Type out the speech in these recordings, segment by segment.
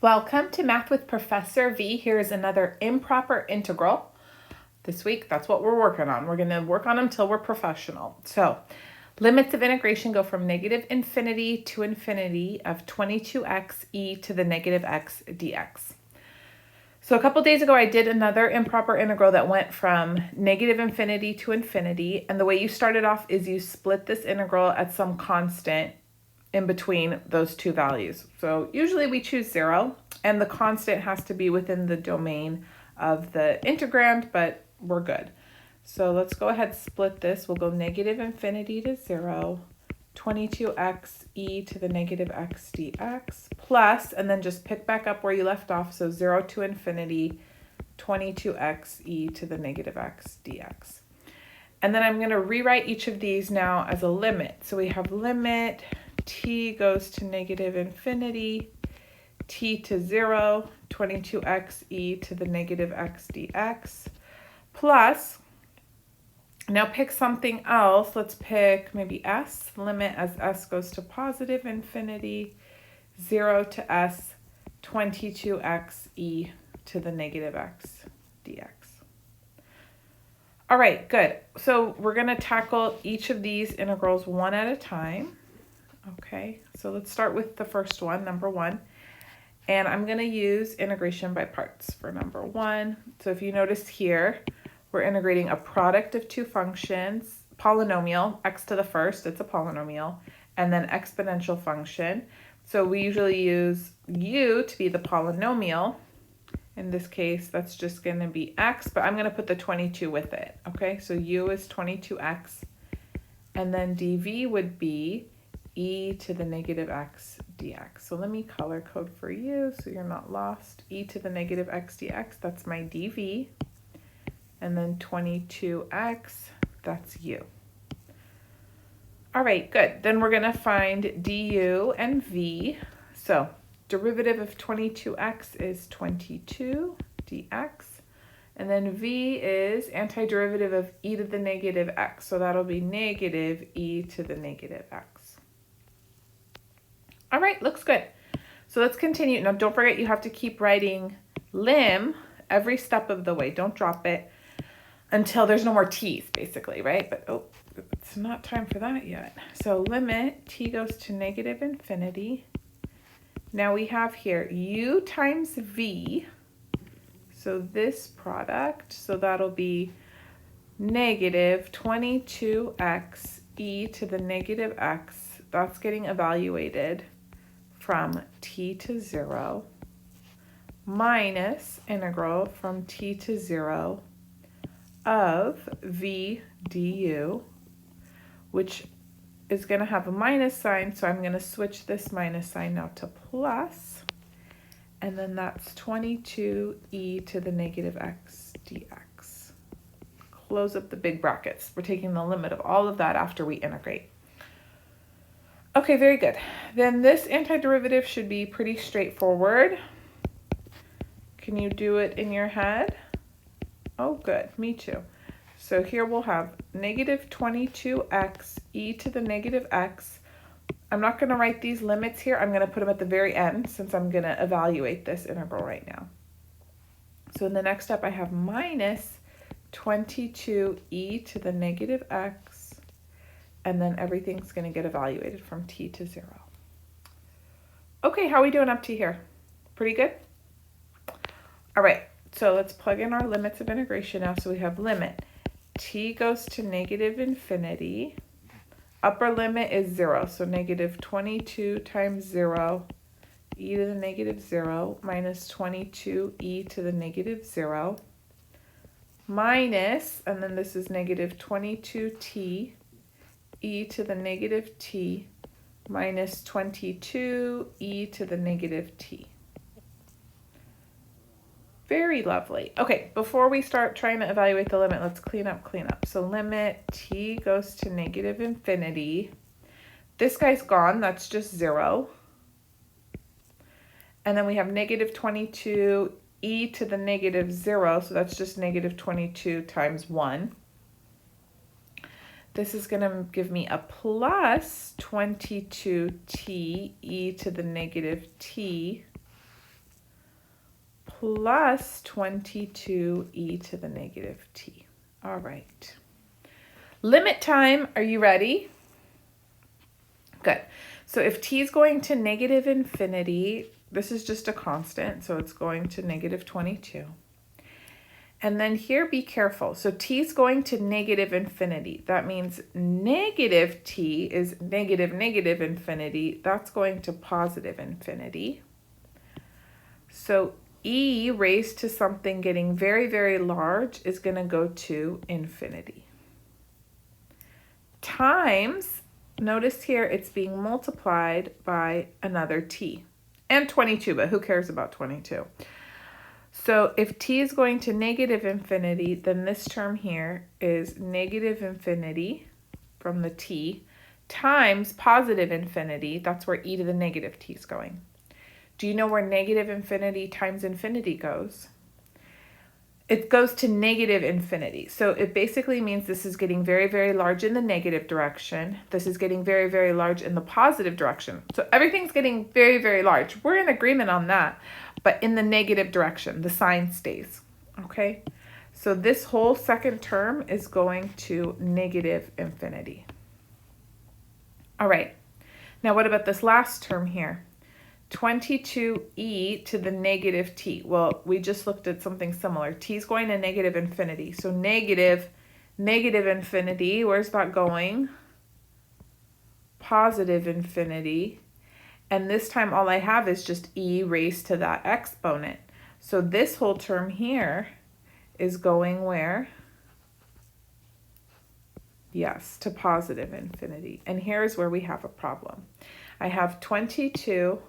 Welcome to Math with Professor V. Here's another improper integral. This week, that's what we're working on. We're going to work on them till we're professional. So, limits of integration go from negative infinity to infinity of 22x e to the negative x dx. So a couple days ago, I did another improper integral that went from negative infinity to infinity. And the way you started off is you split this integral at some constant in between those two values. So usually we choose 0, and the constant has to be within the domain of the integrand, but we're good. So let's go ahead and split this. We'll go negative infinity to 0, 22x e to the negative x dx, plus, and then just pick back up where you left off. So 0 to infinity, 22x e to the negative x dx. And then I'm going to rewrite each of these now as a limit. So we have limit t goes to negative infinity, t to 0, 22x e to the negative x dx, plus, now pick something else. Let's pick maybe s, limit as s goes to positive infinity, 0 to s, 22x e to the negative x dx. All right, good. So we're going to tackle each of these integrals one at a time. Okay, so let's start with the first one, number 1. And I'm going to use integration by parts for number 1. So if you notice here, we're integrating a product of two functions, polynomial, x to the first, it's a polynomial, and then exponential function. So we usually use u to be the polynomial. In this case, that's just going to be x, but I'm going to put the 22 with it. Okay, so u is 22x, and then dv would be e to the negative x dx. So let me color code for you so you're not lost. E to the negative x dx, that's my dv. And then 22x, that's u. All right, good. Then we're going to find du and v. So derivative of 22x is 22 dx. And then v is antiderivative of e to the negative x. So that'll be negative e to the negative x. All right, looks good. So let's continue. Now, don't forget you have to keep writing lim every step of the way. Don't drop it until there's no more t's, basically, right? But, oh, it's not time for that yet. So limit t goes to negative infinity. Now we have here u times v. So this product, so that'll be negative 22x e to the negative x. That's getting evaluated from t to 0 minus integral from t to 0 of v du, which is going to have a minus sign, so I'm going to switch this minus sign now to plus, and then that's 22e to the negative x dx. Close up the big brackets. We're taking the limit of all of that after we integrate. Okay, very good. Then this antiderivative should be pretty straightforward. Can you do it in your head? Oh, good. Me too. So here we'll have negative 22x e to the negative x. I'm not going to write these limits here. I'm going to put them at the very end since I'm going to evaluate this integral right now. So in the next step, I have minus 22e to the negative x. And then everything's going to get evaluated from t to 0. Okay, how are we doing up to here? Pretty good? All right, so let's plug in our limits of integration now. So we have limit t goes to negative infinity. Upper limit is 0, so negative 22 times 0, e to the negative 0, minus 22 e to the negative 0, minus, and then this is negative 22t e to the negative t minus 22 e to the negative t. Very lovely. Okay, before we start trying to evaluate the limit, let's clean up. So limit t goes to negative infinity. This guy's gone, that's just 0. And then we have negative 22 e to the negative 0, so that's just negative 22 times 1. This is going to give me a plus 22t e to the negative t plus 22e to the negative t. All right. Limit time, are you ready? Good. So if t is going to negative infinity, this is just a constant, so it's going to negative 22. And then here, be careful. So t is going to negative infinity. That means negative t is negative infinity. That's going to positive infinity. So e raised to something getting very, very large is going to go to infinity. Times, notice here it's being multiplied by another t. And 22, but who cares about 22? So if t is going to negative infinity, then this term here is negative infinity from the t times positive infinity. That's where e to the negative t is going. Do you know where negative infinity times infinity goes? It goes to negative infinity. So it basically means this is getting very, very large in the negative direction. This is getting very, very large in the positive direction. So everything's getting very, very large. We're in agreement on that. But in the negative direction, the sign stays, okay? So this whole second term is going to negative infinity. All right, now what about this last term here? 22e to the negative t. Well, we just looked at something similar. T is going to negative infinity. So negative infinity, where's that going? Positive infinity. And this time all I have is just e raised to that exponent. So this whole term here is going where? Yes, to positive infinity. And here's where we have a problem. I have 22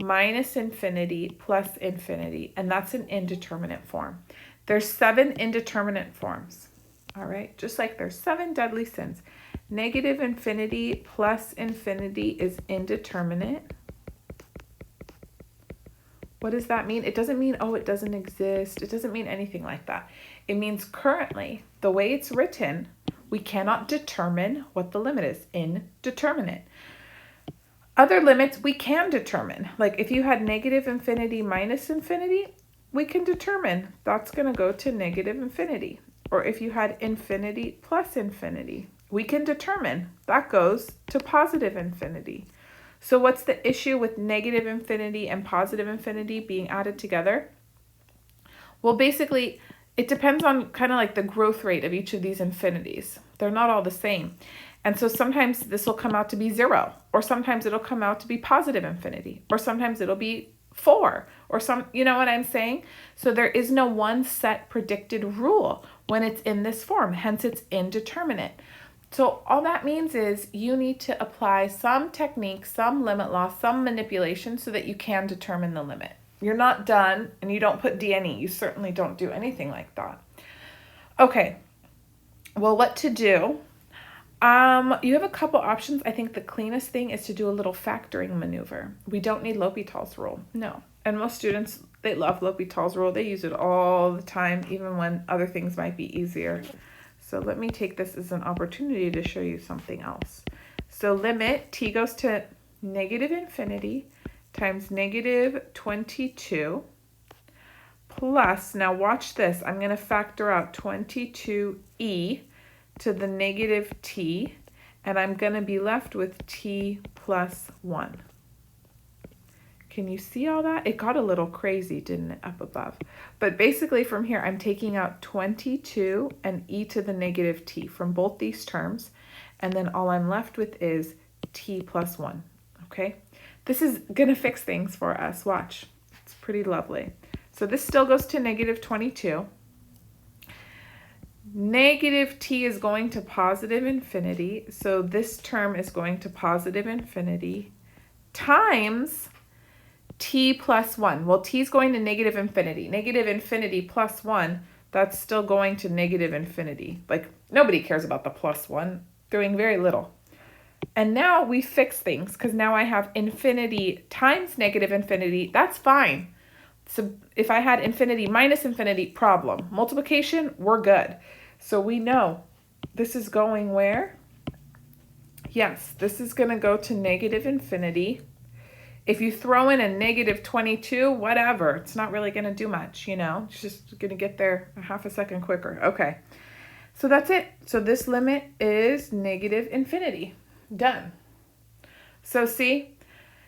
minus infinity plus infinity, and that's an indeterminate form. There's 7 indeterminate forms, all right? Just like there's 7 deadly sins. Negative infinity plus infinity is indeterminate. What does that mean? It doesn't mean, oh, it doesn't exist. It doesn't mean anything like that. It means currently, the way it's written, we cannot determine what the limit is, indeterminate. Other limits we can determine. Like if you had negative infinity minus infinity, we can determine that's going to go to negative infinity. Or if you had infinity plus infinity, we can determine that goes to positive infinity. So what's the issue with negative infinity and positive infinity being added together? Well, basically, it depends on kind of like the growth rate of each of these infinities. They're not all the same. And so sometimes this will come out to be 0, or sometimes it'll come out to be positive infinity, or sometimes it'll be 4, or you know what I'm saying? So there is no one set predicted rule when it's in this form, hence it's indeterminate. So all that means is you need to apply some technique, some limit law, some manipulation so that you can determine the limit. You're not done and you don't put DNE. You certainly don't do anything like that. Okay, well, what to do? You have a couple options. I think the cleanest thing is to do a little factoring maneuver. We don't need L'Hopital's rule, no. And most students, they love L'Hopital's rule. They use it all the time, even when other things might be easier. So let me take this as an opportunity to show you something else. So limit t goes to negative infinity times negative 22 plus, now watch this, I'm going to factor out 22e to the negative t, and I'm going to be left with t plus 1. Can you see all that? It got a little crazy, didn't it, up above? But basically from here, I'm taking out 22 and e to the negative t from both these terms, and then all I'm left with is t plus 1, okay? This is going to fix things for us. Watch. It's pretty lovely. So this still goes to negative 22. Negative t is going to positive infinity, so this term is going to positive infinity times t plus 1. Well, t is going to negative infinity. Negative infinity plus 1, that's still going to negative infinity. Like, nobody cares about the plus 1, doing very little. And now we fix things, because now I have infinity times negative infinity. That's fine. So if I had infinity minus infinity, problem. Multiplication, we're good. So we know this is going where? Yes, this is going to go to negative infinity. If you throw in a negative 22, whatever, it's not really going to do much, you know. It's just going to get there a half a second quicker. Okay, so that's it. So this limit is negative infinity. Done. So see,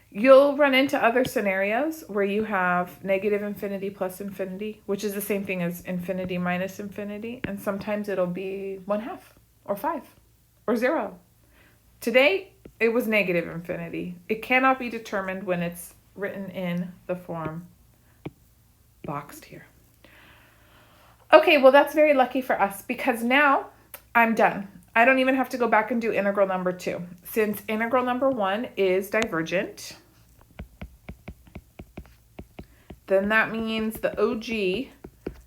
you'll run into other scenarios where you have negative infinity plus infinity, which is the same thing as infinity minus infinity. And sometimes it'll be 1/2 or 5 or 0. Today, it was negative infinity. It cannot be determined when it's written in the form boxed here. Okay, well, that's very lucky for us because now I'm done. I don't even have to go back and do integral number 2. Since integral number 1 is divergent, then that means the OG,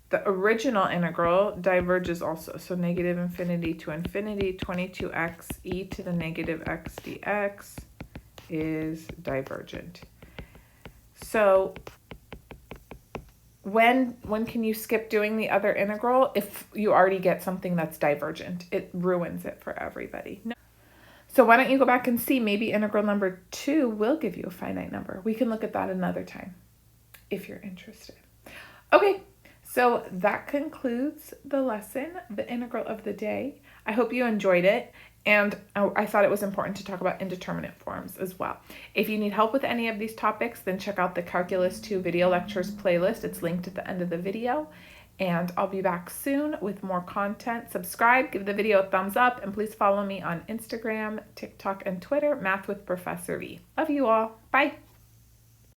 the original integral, diverges also. So negative infinity to infinity, 22x e to the negative x dx is divergent. So when can you skip doing the other integral? If you already get something that's divergent, it ruins it for everybody. No. So why don't you go back and see, maybe integral number 2 will give you a finite number. We can look at that another time if you're interested. Okay, so that concludes the lesson, the integral of the day. I hope you enjoyed it, and I thought it was important to talk about indeterminate forms as well. If you need help with any of these topics, then check out the Calculus 2 video lectures playlist. It's linked at the end of the video, and I'll be back soon with more content. Subscribe, give the video a thumbs up, and please follow me on Instagram, TikTok, and Twitter, Math with Professor V. Love you all. Bye.